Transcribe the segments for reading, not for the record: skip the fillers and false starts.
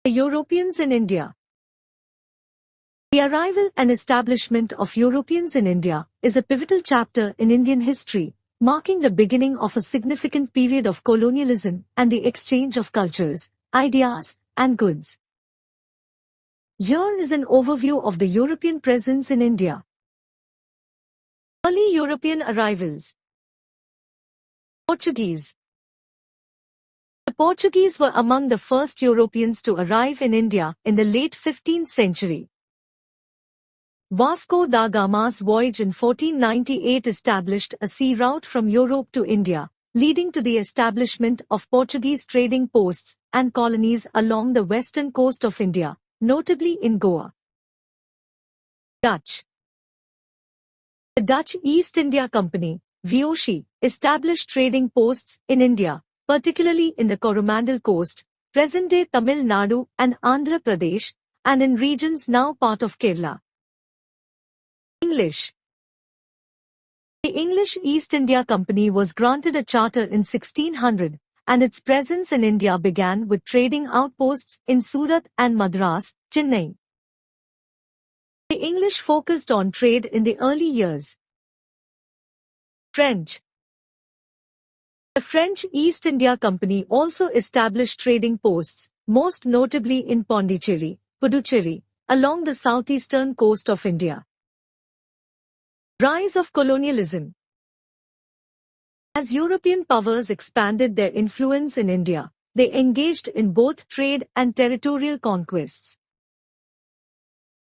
The Europeans in India. The arrival and establishment of Europeans in India is a pivotal chapter in Indian history, marking the beginning of a significant period of colonialism and the exchange of cultures, ideas, and goods. Here is an overview of the European presence in India. Early European arrivals. Portuguese. The Portuguese were among the first Europeans to arrive in India in the late 15th century. Vasco da Gama's voyage in 1498 established a sea route from Europe to India, leading to the establishment of Portuguese trading posts and colonies along the western coast of India, notably in Goa. Dutch. The Dutch East India Company, VOC, established trading posts in India, particularly in the Coromandel Coast, present-day Tamil Nadu and Andhra Pradesh, and in regions now part of Kerala. English. The English East India Company was granted a charter in 1600, and its presence in India began with trading outposts in Surat and Madras, Chennai. The English focused on trade in the early years. French. The French East India Company also established trading posts, most notably in Pondicherry, Puducherry, along the southeastern coast of India. Rise of colonialism. As European powers expanded their influence in India, they engaged in both trade and territorial conquests.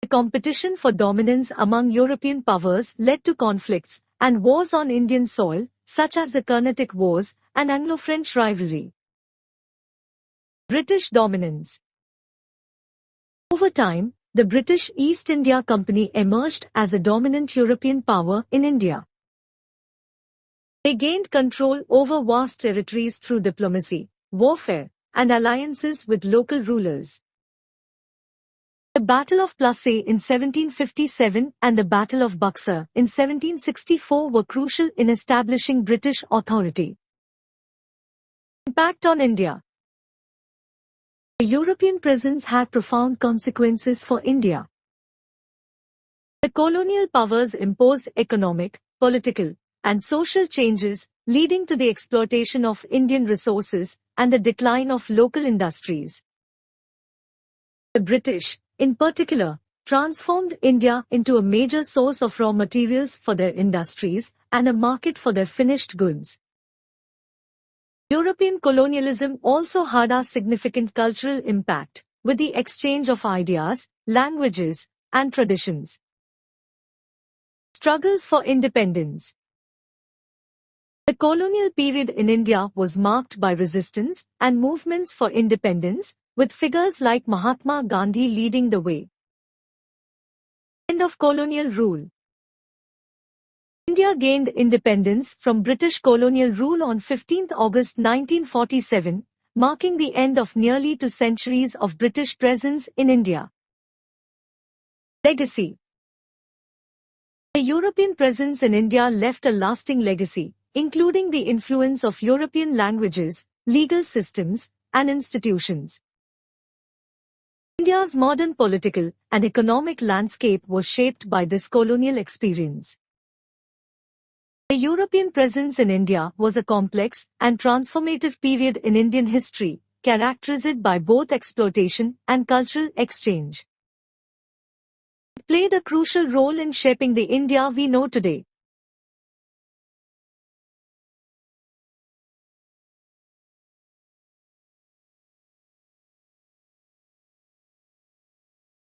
The competition for dominance among European powers led to conflicts and wars on Indian soil, such as the Carnatic Wars and Anglo-French rivalry. British dominance. Over time, the British East India Company emerged as a dominant European power in India. They gained control over vast territories through diplomacy, warfare, and alliances with local rulers. The Battle of Plassey in 1757 and the Battle of Buxar in 1764 were crucial in establishing British authority. Impact on India. The European presence had profound consequences for India. The colonial powers imposed economic, political, and social changes, leading to the exploitation of Indian resources and the decline of local industries. The British, in particular, transformed India into a major source of raw materials for their industries and a market for their finished goods. European colonialism also had a significant cultural impact, with the exchange of ideas, languages, and traditions. Struggles for independence. The colonial period in India was marked by resistance and movements for independence, with figures like Mahatma Gandhi leading the way. End of colonial rule. India gained independence from British colonial rule on 15 August 1947, marking the end of nearly 2 centuries of British presence in India. Legacy. The European presence in India left a lasting legacy, including the influence of European languages, legal systems, and institutions. India's modern political and economic landscape was shaped by this colonial experience. The European presence in India was a complex and transformative period in Indian history, characterized by both exploitation and cultural exchange. It played a crucial role in shaping the India we know today.